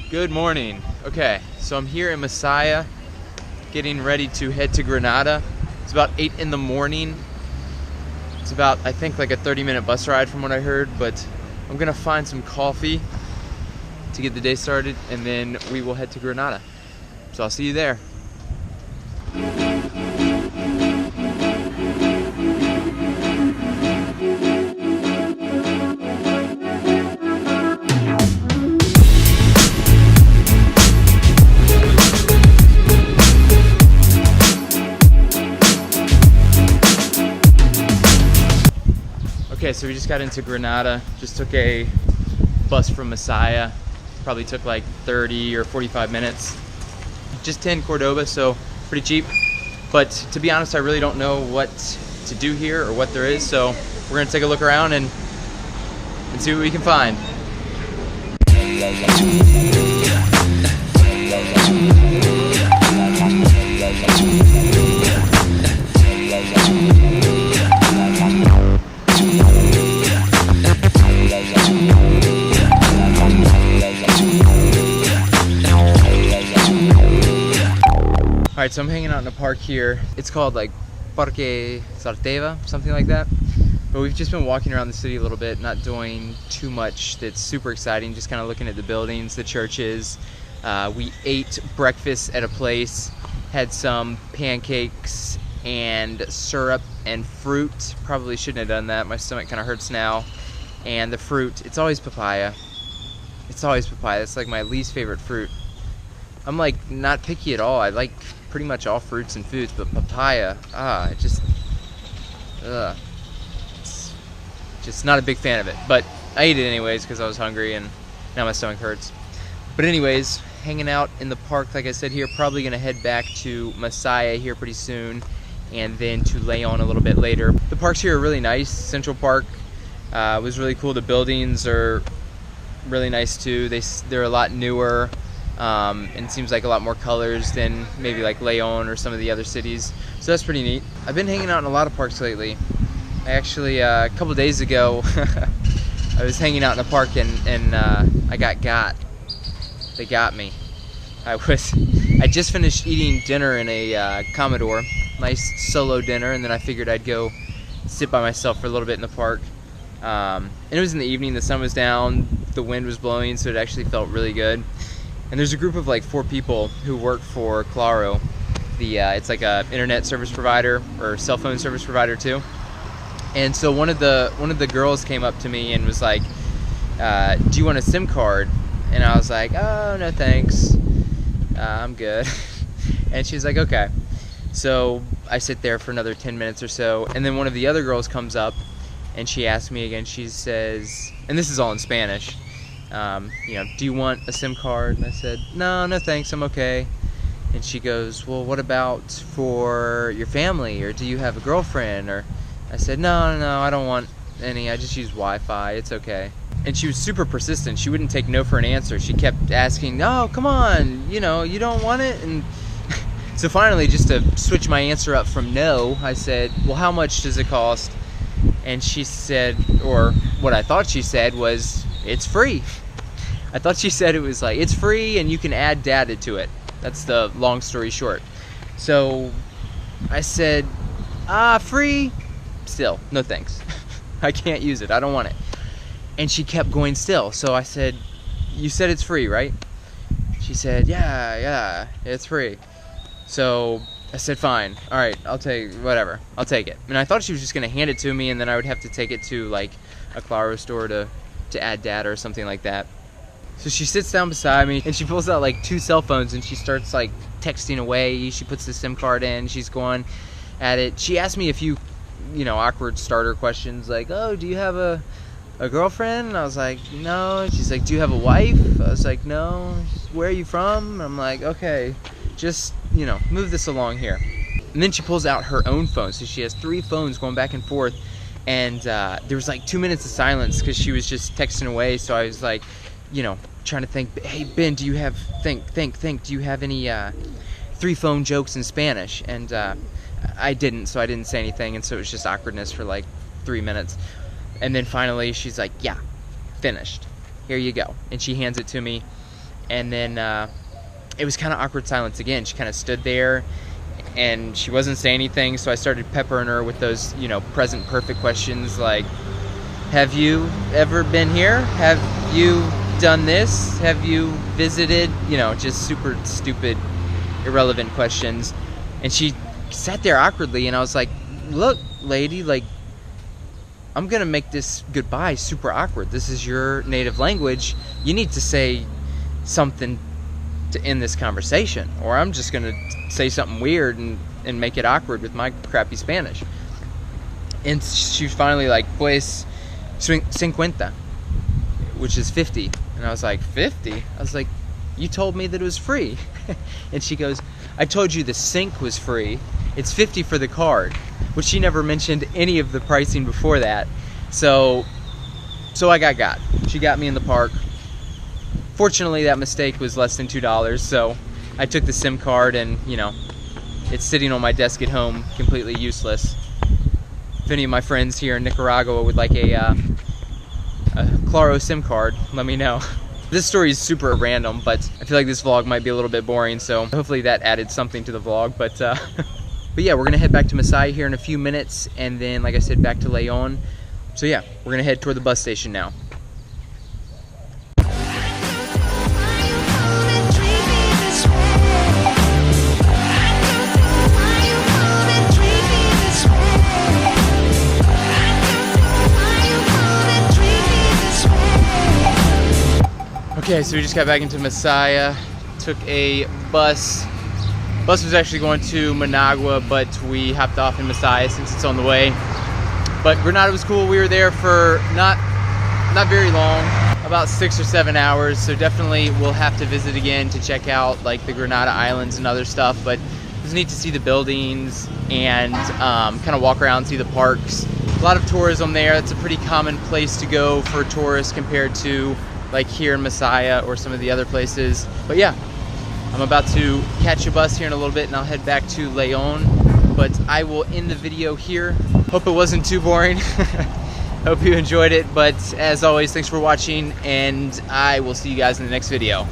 Good morning. Okay, so I'm here in Messiah, getting ready to head to Granada. It's about 8 in the morning. It's about, I think, like a 30-minute bus ride from what I heard, but I'm gonna find some coffee to get the day started, and then we will head to Granada. So I'll see you there. Okay, so we just got into Granada, just took a bus from Messiah, probably took like 30 or 45 minutes. Just 10 Cordoba, so pretty cheap. But to be honest, I really don't know what to do here or what there is, so we're gonna take a look around and see what we can find. Alright, so I'm hanging out in a park here. It's called like Parque Sarteva, something like that. But we've just been walking around the city a little bit, not doing too much that's super exciting, just kind of looking at the buildings, the churches. We ate breakfast at a place, had some pancakes and syrup and fruit. Probably shouldn't have done that, my stomach kind of hurts now. And the fruit, it's always papaya. It's always papaya, it's like my least favorite fruit. I'm like not picky at all, I like pretty much all fruits and foods, but papaya, it's just not a big fan of it. But I ate it anyways because I was hungry and now my stomach hurts. But anyways, hanging out in the park, like I said here, probably gonna head back to Messiah here pretty soon and then to Leon a little bit later. The parks here are really nice. Central Park was really cool. The buildings are really nice too. They're a lot newer. And it seems like a lot more colors than maybe like Leon or some of the other cities. So that's pretty neat. I've been hanging out in a lot of parks lately. I actually, a couple days ago, I was hanging out in a park and I got. They got me. I just finished eating dinner in a Commodore, nice solo dinner, and then I figured I'd go sit by myself for a little bit in the park. And it was in the evening, the sun was down, the wind was blowing, so it actually felt really good. And there's a group of like 4 people who work for Claro. It's like a internet service provider or cell phone service provider too. And so one of the girls came up to me and was like, "Do you want a SIM card?" And I was like, "Oh, no thanks. I'm good." And she's like, "Okay." So I sit there for another 10 minutes or so, and then one of the other girls comes up and she asks me again. She says, and this is all in Spanish, "Do you want a SIM card?" And I said, no thanks, I'm okay. And she goes, "Well, what about for your family, or do you have a girlfriend?" Or I said, no, I don't want any, I just use Wi-Fi, it's okay. And she was super persistent. She wouldn't take no for an answer. She kept asking, "No, come on, you don't want it?" And so finally, just to switch my answer up from no, I said, "Well, how much does it cost?" And she said, or what I thought she said was, "It's free." I thought she said it was like, it's free and you can add data to it. That's the long story short. So I said, free? Still, no thanks. I can't use it, I don't want it. And she kept going still. So I said, "You said it's free, right?" She said, yeah, it's free. So I said, "Fine, all right, I'll take it." And I thought she was just gonna hand it to me and then I would have to take it to like a Claro store to add data or something like that. So she sits down beside me and she pulls out like 2 cell phones and she starts like texting away. She puts the SIM card in, she's going at it. She asked me a few, awkward starter questions like, "Oh, do you have a girlfriend?" And I was like, "No." She's like, "Do you have a wife?" I was like, "No." "Where are you from?" And I'm like, "Okay, just, move this along here." And then she pulls out her own phone. So she has 3 phones going back and forth. And there was like 2 minutes of silence because she was just texting away. So I was like, trying to think, "Hey, Ben, do you have, do you have any 3 phone jokes in Spanish?" And I didn't, so I didn't say anything. And so it was just awkwardness for like 3 minutes. And then finally she's like, "Yeah, finished. Here you go." And she hands it to me. And then it was kind of awkward silence again. She kind of stood there and she wasn't saying anything, so I started peppering her with those, you know, present perfect questions like, have you ever been here? Have you done this? Have you visited? You know, just super stupid, irrelevant questions. And she sat there awkwardly, and I was like, look, lady, like, I'm gonna make this goodbye super awkward. This is your native language. You need to say something to end this conversation, or I'm just gonna say something weird and make it awkward with my crappy Spanish. And she was finally like, pues 50, which is 50. And I was like, 50? I was like, you told me that it was free. And she goes, I told you the sync was free. It's 50 for the card, which she never mentioned any of the pricing before that. So I got. She got me in the park. Fortunately, that mistake was less than $2, so I took the SIM card and, you know, it's sitting on my desk at home, completely useless. If any of my friends here in Nicaragua would like a Claro SIM card, let me know. This story is super random, but I feel like this vlog might be a little bit boring, so hopefully that added something to the vlog. But yeah, we're gonna head back to Masaya here in a few minutes, and then, like I said, back to Leon. So yeah, we're gonna head toward the bus station now. Okay, so we just got back into Masaya, took a bus. Bus was actually going to Managua, but we hopped off in Masaya since it's on the way. But Granada was cool. We were there for not very long, about 6 or 7 hours. So definitely we'll have to visit again to check out like the Granada Islands and other stuff. But it was neat to see the buildings and kind of walk around, see the parks. A lot of tourism there. That's a pretty common place to go for tourists compared to like here in Masaya or some of the other places. But yeah, I'm about to catch a bus here in a little bit and I'll head back to Leon. But I will end the video here. Hope it wasn't too boring. Hope you enjoyed it. But as always, thanks for watching, and I will see you guys in the next video.